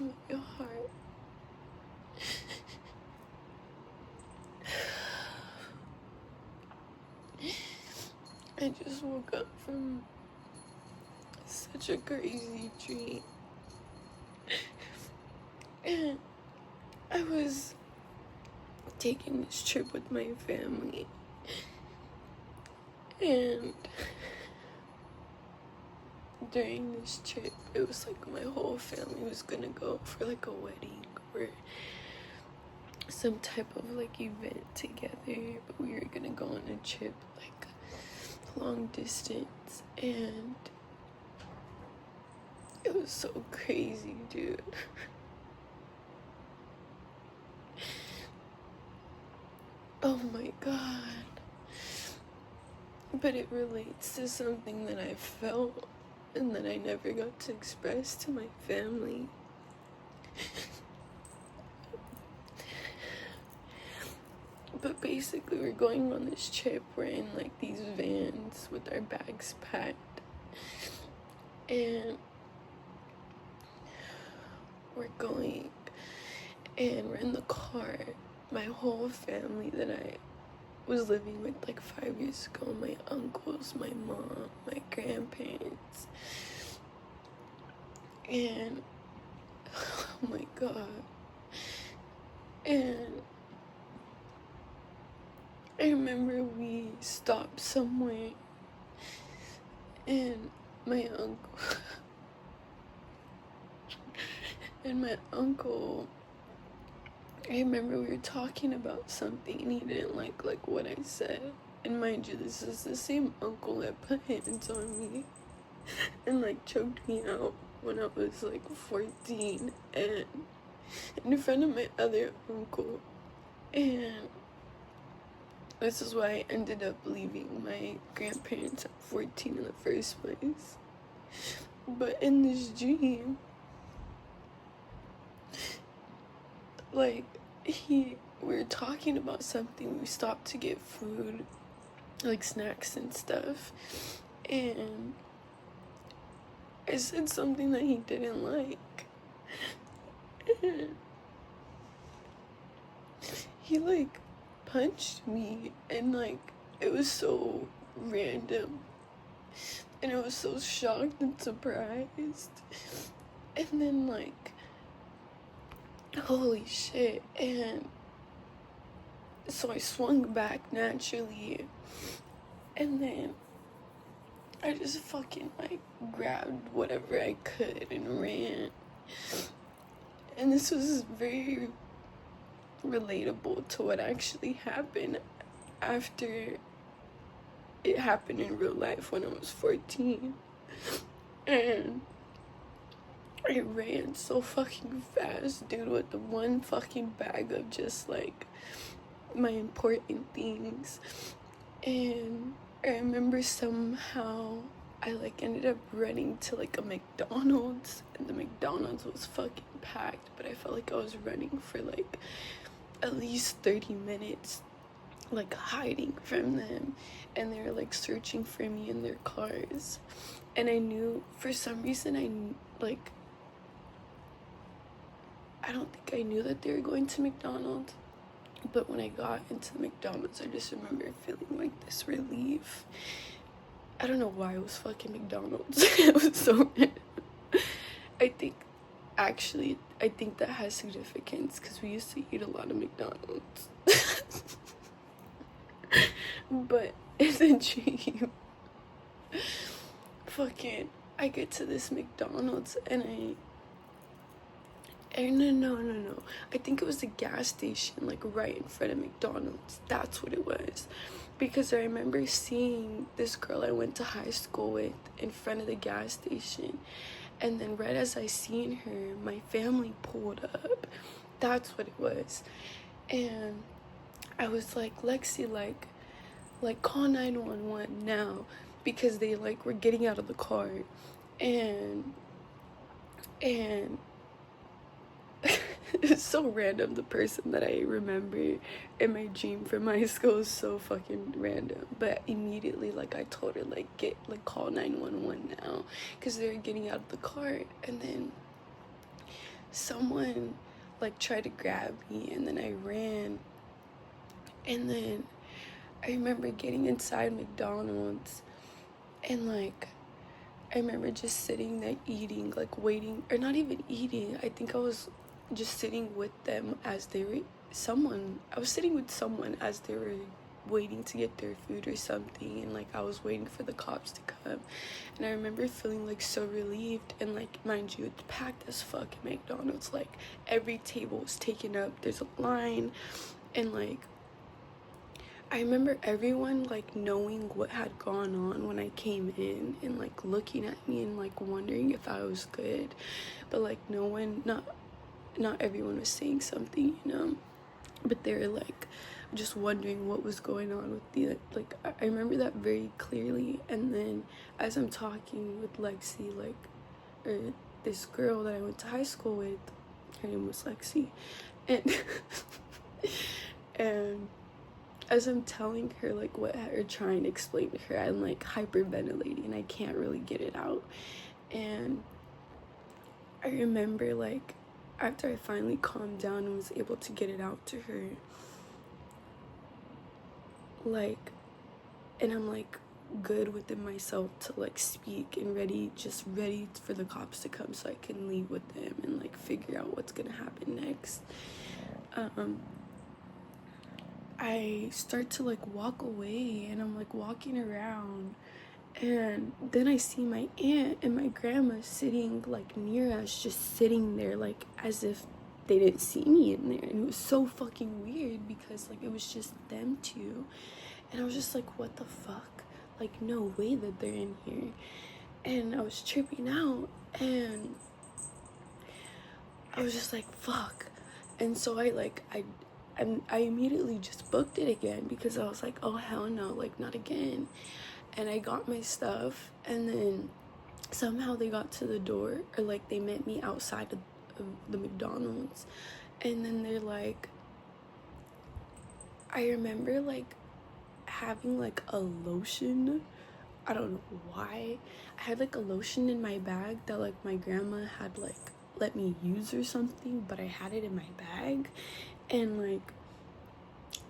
my heart. I just woke up from such a crazy dream. And I was taking this trip with my family. And during this trip, it was like my whole family was gonna go for like a wedding or some type of like event together, but we were gonna go on a trip like long distance, and it was so crazy, dude. Oh my god. But it relates to something that I felt and that I never got to express to my family. But basically, we're going on this trip. We're in like these vans with our bags packed, and we're going, and we're in the car. My whole family that I was living with like 5 years ago, my uncles, my mom, my grandparents, and oh my god. And I remember we stopped somewhere, and my uncle, I remember we were talking about something, and he didn't like what I said. And mind you, this is the same uncle that put hands on me and like choked me out when I was like 14, and in front of my other uncle. And this is why I ended up leaving my grandparents at 14 in the first place. But in this dream, like, we were talking about something. We stopped to get food, like snacks and stuff, and I said something that he didn't like, and he like punched me, and like it was so random, and I was so shocked and surprised. And then like, holy shit. And so I swung back naturally, and then I just fucking like grabbed whatever I could and ran. And this was very relatable to what actually happened after it happened in real life when I was 14. And I ran so fucking fast, dude, with the one fucking bag of just like my important things. And I remember somehow I like ended up running to like a McDonald's, and the McDonald's was fucking packed, but I felt like I was running for like at least 30 minutes, like hiding from them, and they were like searching for me in their cars. And I knew, for some reason, I don't think I knew that they were going to McDonald's, but when I got into McDonald's, I just remember feeling like this relief. I don't know why it was fucking McDonald's. It was so random. I think that has significance, because we used to eat a lot of McDonald's. But in the dream, fucking, I get to this McDonald's, and no. I think it was a gas station, like right in front of McDonald's. That's what it was. Because I remember seeing this girl I went to high school with in front of the gas station. And then right as I seen her, my family pulled up. That's what it was. And I was like, Lexi, like call 911 now, because they like were getting out of the car. And it's so random. The person that I remember in my dream from high school is so fucking random. But immediately, like, I told her, like, call 911 now, because they were getting out of the car. And then, someone like tried to grab me, and then I ran. And then I remember getting inside McDonald's, and like I remember just sitting there eating, like waiting, or not even eating. I think I was just sitting with them as they were I was sitting with someone as they were waiting to get their food or something, and like I was waiting for the cops to come. And I remember feeling like so relieved, and like, mind you, it's packed as fuck at McDonald's. Like every table was taken up, there's a line, and like I remember everyone like knowing what had gone on when I came in, and like looking at me and like wondering if I was good. But like no one, not everyone was saying something, you know, but they were like just wondering what was going on with the, like I remember that very clearly. And then as I'm talking with Lexi, like, or this girl that I went to high school with, her name was Lexi, and and as I'm telling her like what, or trying to explain to her, I'm like hyperventilating and I can't really get it out. And I remember like after I finally calmed down and was able to get it out to her, like, and I'm like good within myself to like speak and ready for the cops to come so I can leave with them and like figure out what's gonna happen next. I start to like walk away, and I'm like walking around, and then I see my aunt and my grandma sitting like near us, just sitting there like as if they didn't see me in there. And it was so fucking weird because like it was just them two, and I was just like, what the fuck, like no way that they're in here. And I was tripping out, and I was just like, fuck. And so I immediately just booked it again because I was like, oh hell no, like not again. And I got my stuff, and then somehow they got to the door, or like they met me outside of the McDonald's. And then they're like, I remember like having like a lotion, I don't know why, I had like a lotion in my bag that like my grandma had like let me use or something, but I had it in my bag. And like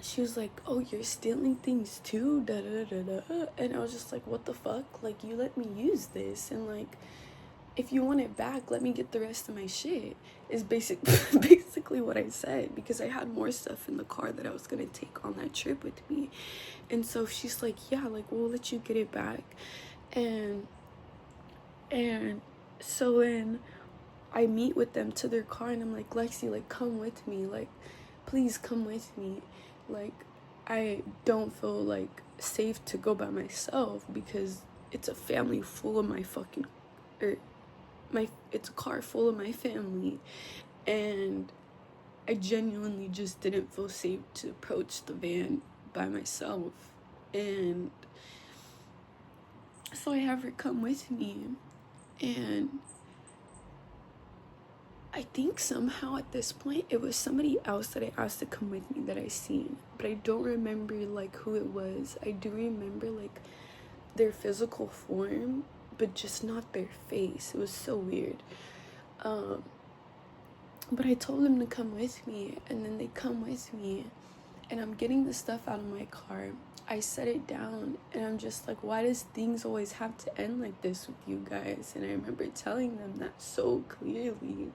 she was like, oh, you're stealing things too, da da da da. And I was just like, what the fuck, like you let me use this, and like if you want it back, let me get the rest of my shit, is basically what I said, because I had more stuff in the car that I was gonna take on that trip with me. And so she's like, yeah, like we'll let you get it back. And so then I meet with them to their car, and I'm like, Lexi, like come with me, like please come with me, like I don't feel like safe to go by myself because it's a family full of my fucking, or it's a car full of my family, and I genuinely just didn't feel safe to approach the van by myself. And so I have her come with me, and I think somehow at this point it was somebody else that I asked to come with me that I seen, but I don't remember like who it was. I do remember like their physical form, but just not their face. It was so weird. But I told them to come with me, and then they come with me, and I'm getting the stuff out of my car. I set it down, and I'm just like, why does things always have to end like this with you guys? And I remember telling them that so clearly,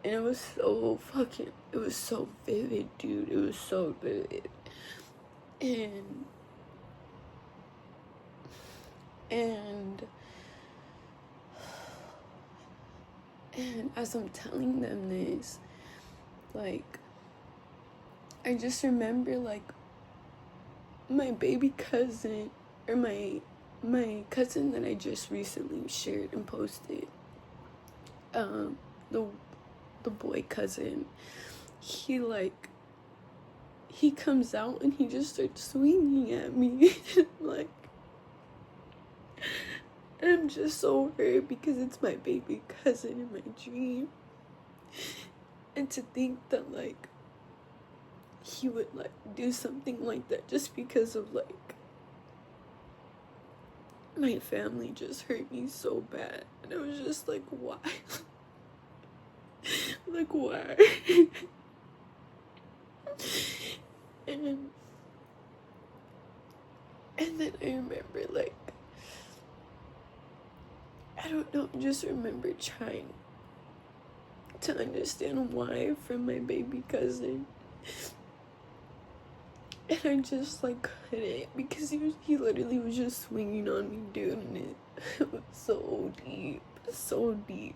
and it was so vivid, dude. It was so vivid. And as I'm telling them this, like, I just remember, like, my baby cousin, or my cousin that I just recently shared and posted, the boy cousin, he comes out and he just starts swinging at me. Like, I'm just so hurt because it's my baby cousin in my dream. And to think that, like, he would, like, do something like that just because of, like, my family just hurt me so bad. And I was just like, why? Like, why? and then I remember, like, I don't know, just remember trying to understand why from my baby cousin. And I just, like, couldn't, because he literally was just swinging on me, dude, and it was so deep, so deep.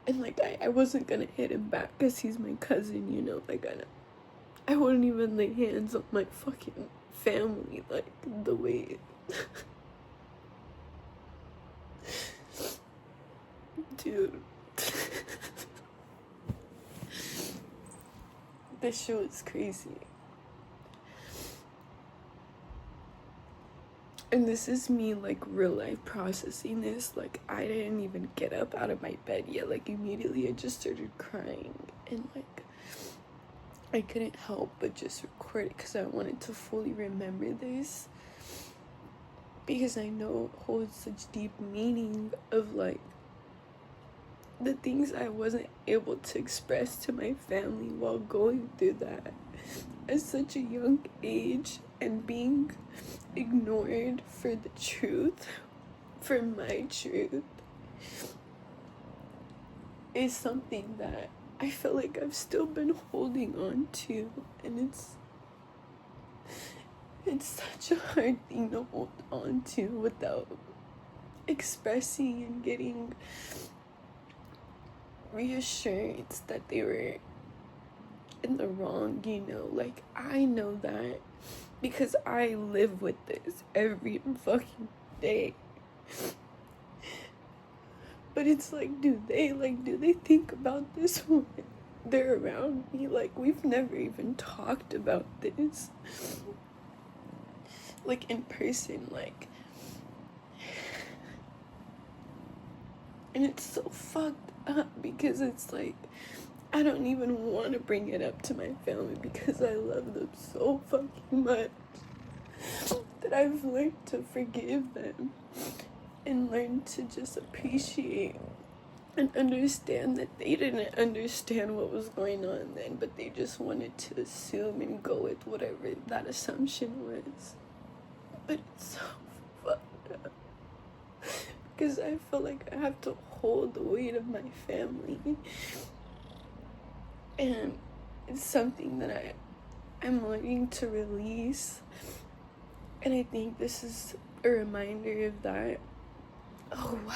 And, like, I wasn't gonna hit him back because he's my cousin, you know, like, I wouldn't even lay hands on my fucking family, like, the way dude. This shit was crazy. And this is me, like, real life processing this. Like, I didn't even get up out of my bed yet. Like, immediately I just started crying. And, like, I couldn't help but just record it because I wanted to fully remember this. Because I know it holds such deep meaning of, like, the things I wasn't able to express to my family while going through that at such a young age, and being ignored for the truth, for my truth, is something that I feel like I've still been holding on to, and it's such a hard thing to hold on to without expressing and getting reassurance that they were in the wrong, you know. Like, I know that because I live with this every fucking day. But it's like, do they think about this when they're around me? Like, we've never even talked about this, like, in person, like, and it's so fucked up because it's like, I don't even want to bring it up to my family because I love them so fucking much that I've learned to forgive them and learned to just appreciate and understand that they didn't understand what was going on then, but they just wanted to assume and go with whatever that assumption was. But it's so fucked up because I feel like I have to hold the weight of my family, and it's something that I'm learning to release. And I think this is a reminder of that. Oh wow.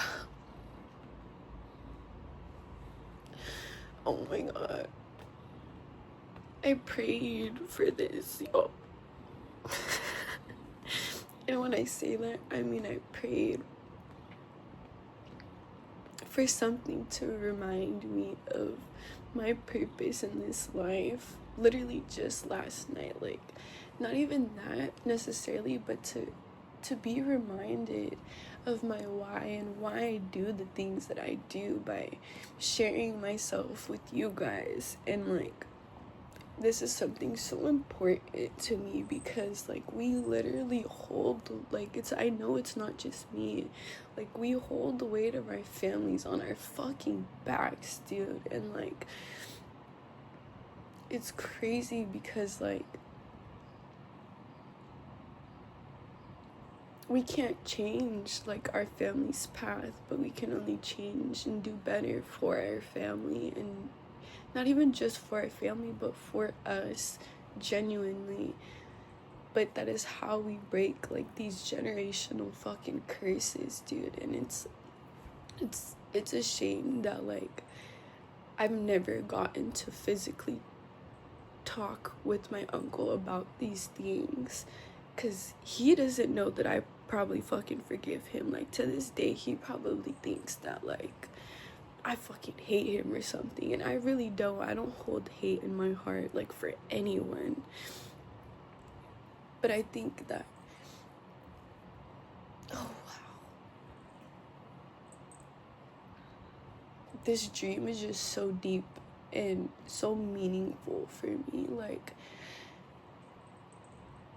Oh my god. I prayed for this, y'all. And when I say that, I mean I prayed for something to remind me of my purpose in this life. Literally just last night. Like, not even that necessarily, but to be reminded of my why and why I do the things that I do by sharing myself with you guys. And, like, this is something so important to me because, like, we literally hold, like, I know it's not just me, like, we hold the weight of our families on our fucking backs, dude. And, like, it's crazy because, like, we can't change, like, our family's path, but we can only change and do better for our family, and not even just for our family, but for us, genuinely. But that is how we break, like, these generational fucking curses, dude. And it's a shame that, like, I've never gotten to physically talk with my uncle about these things, because he doesn't know that I probably fucking forgive him. Like, to this day, he probably thinks that, like, I fucking hate him or something, and I really don't. I don't hold hate in my heart, like, for anyone. But I think that, oh wow, this dream is just so deep and so meaningful for me. Like,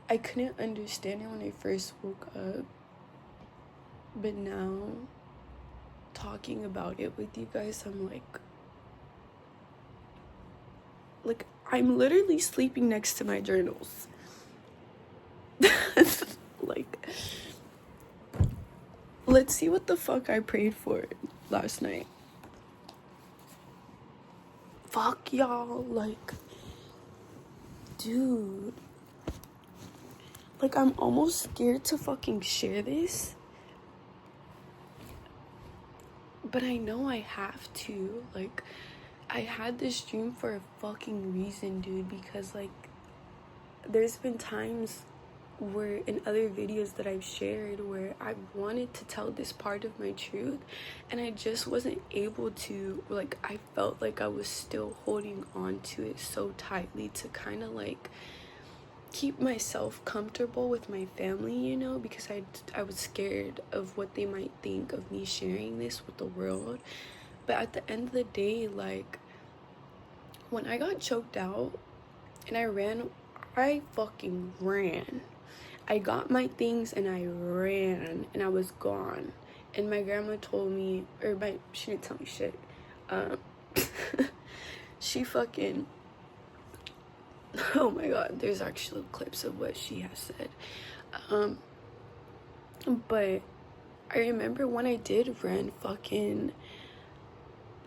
I couldn't understand it when I first woke up, but now, talking about it with you guys, I'm like I'm literally sleeping next to my journals. Like, let's see what the fuck I prayed for last night. Fuck y'all, like, dude. Like, I'm almost scared to fucking share this. But I know I have to. Like, I had this dream for a fucking reason, dude, because, like, there's been times where in other videos that I've shared where I wanted to tell this part of my truth and I just wasn't able to. Like, I felt like I was still holding on to it so tightly to kind of like keep myself comfortable with my family, you know, because I was scared of what they might think of me sharing this with the world. But at the end of the day, like, when I got choked out and I fucking ran. I got my things and I ran and I was gone. And my grandma told me, she didn't tell me shit. She fucking, oh my god, there's actually clips of what she has said. But I remember when I did run, fucking,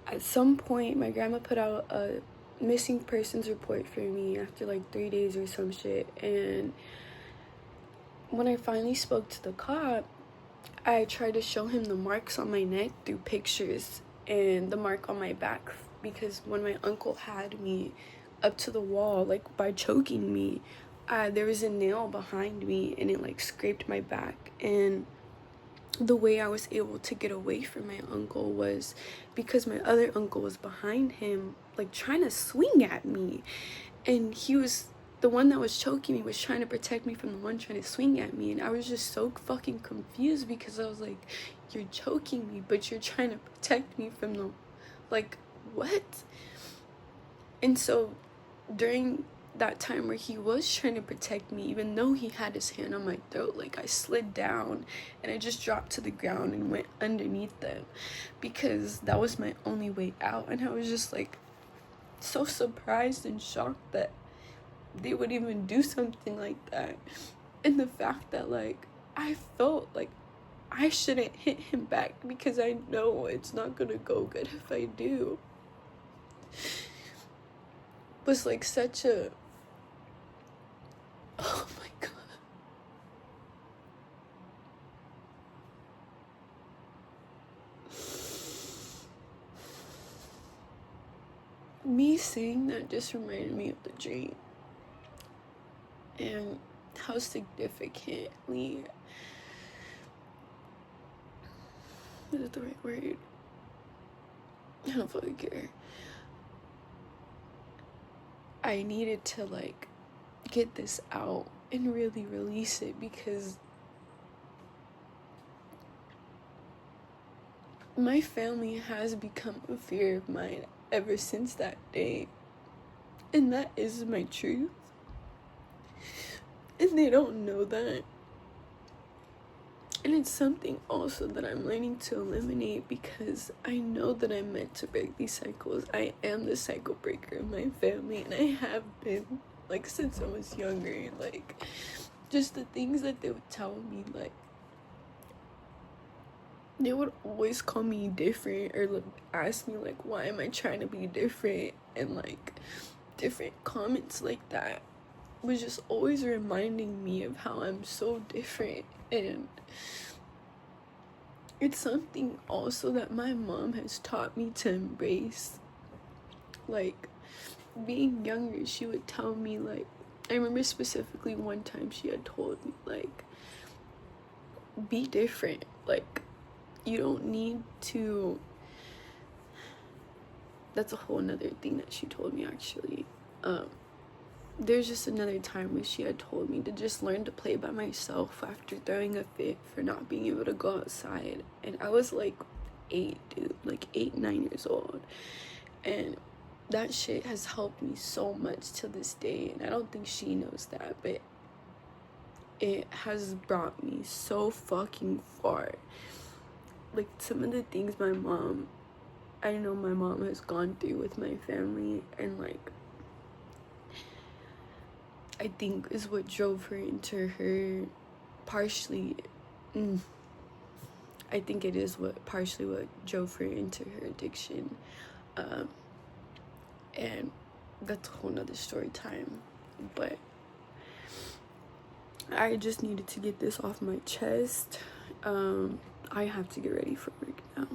at some point my grandma put out a missing persons report for me after like 3 days or some shit. And when I finally spoke to the cop, I tried to show him the marks on my neck through pictures and the mark on my back, because when my uncle had me up to the wall, like by choking me, there was a nail behind me and it like scraped my back. And the way I was able to get away from my uncle was because my other uncle was behind him, like trying to swing at me, and he was the one that was choking me was trying to protect me from the one trying to swing at me. And I was just so fucking confused because I was like, you're choking me, but you're trying to protect me from the, like, what? And so during that time where he was trying to protect me, even though he had his hand on my throat, like, I slid down and I just dropped to the ground and went underneath them because that was my only way out. And I was just like so surprised and shocked that they would even do something like that. And the fact that, like, I felt like I shouldn't hit him back because I know it's not gonna go good if I do, was like such a, oh my god. Me saying that just reminded me of the dream and how significantly, is it the right word? I don't fucking care. I needed to like get this out and really release it because my family has become a fear of mine ever since that day. And that is my truth. And they don't know that. And it's something also that I'm learning to eliminate because I know that I'm meant to break these cycles. I am the cycle breaker in my family, and I have been, like, since I was younger. Like, just the things that they would tell me, like, they would always call me different or like, ask me, like, why am I trying to be different? And, like, different comments like that was just always reminding me of how I'm so different. And it's something also that my mom has taught me to embrace. Like, being younger, she would tell me, like, I remember specifically one time she had told me, like, be different. Like, you don't need to, that's a whole nother thing that she told me actually. There's just another time where she had told me to just learn to play by myself after throwing a fit for not being able to go outside. And I was like 8, dude, like 8, 9 years old. And that shit has helped me so much to this day. And I don't think she knows that, but it has brought me so fucking far. like some of the things I know my mom has gone through with my family, and like I think is what drove her into her partially I think it is what drove her into her addiction, and that's a whole nother story time. But I just needed to get this off my chest. I have to get ready for work now.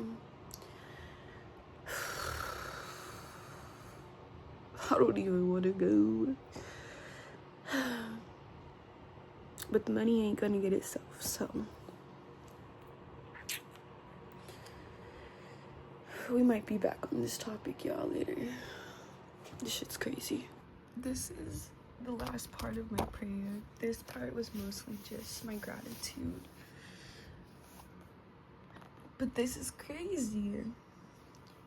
I don't even want to go. But the money ain't gonna get itself, so we might be back on this topic, y'all, later. This shit's crazy. This is the last part of my prayer. This part was mostly just my gratitude. But this is crazy.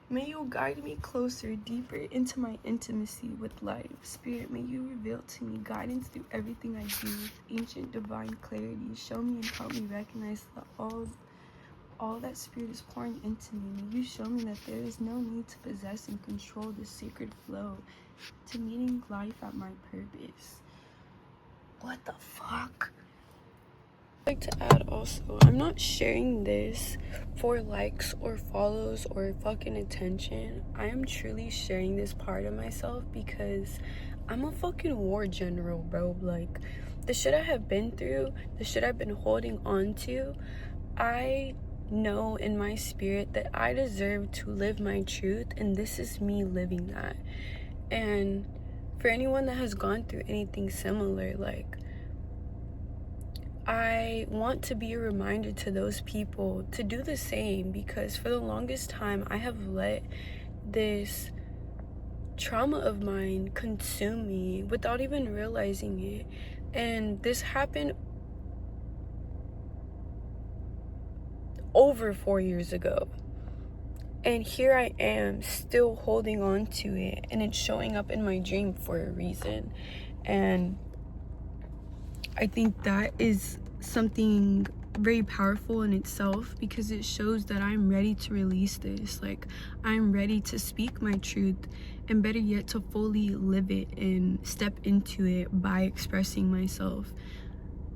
May you guide me closer, deeper into my intimacy with life. Spirit, may you reveal to me guidance through everything I do with ancient divine clarity. Show me and help me recognize that all that Spirit is pouring into me. May you show me that there is no need to possess and control this sacred flow to meeting life at my purpose. What the fuck? I'd like to add also, I'm not sharing this for likes or follows or fucking attention. I am truly sharing this part of myself because I'm a fucking war general, bro. Like, the shit I have been through, the shit I've been holding on to, I know in my spirit that I deserve to live my truth, and this is me living that. And for anyone that has gone through anything similar, like, I want to be a reminder to those people to do the same, because for the longest time I have let this trauma of mine consume me without even realizing it. And this happened over 4 years ago. And here I am still holding on to it, and it's showing up in my dream for a reason. And I think that is something very powerful in itself, because it shows that I'm ready to release this. Like, I'm ready to speak my truth, and better yet, to fully live it and step into it by expressing myself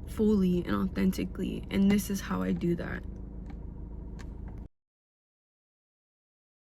fully and authentically. And this is how I do that.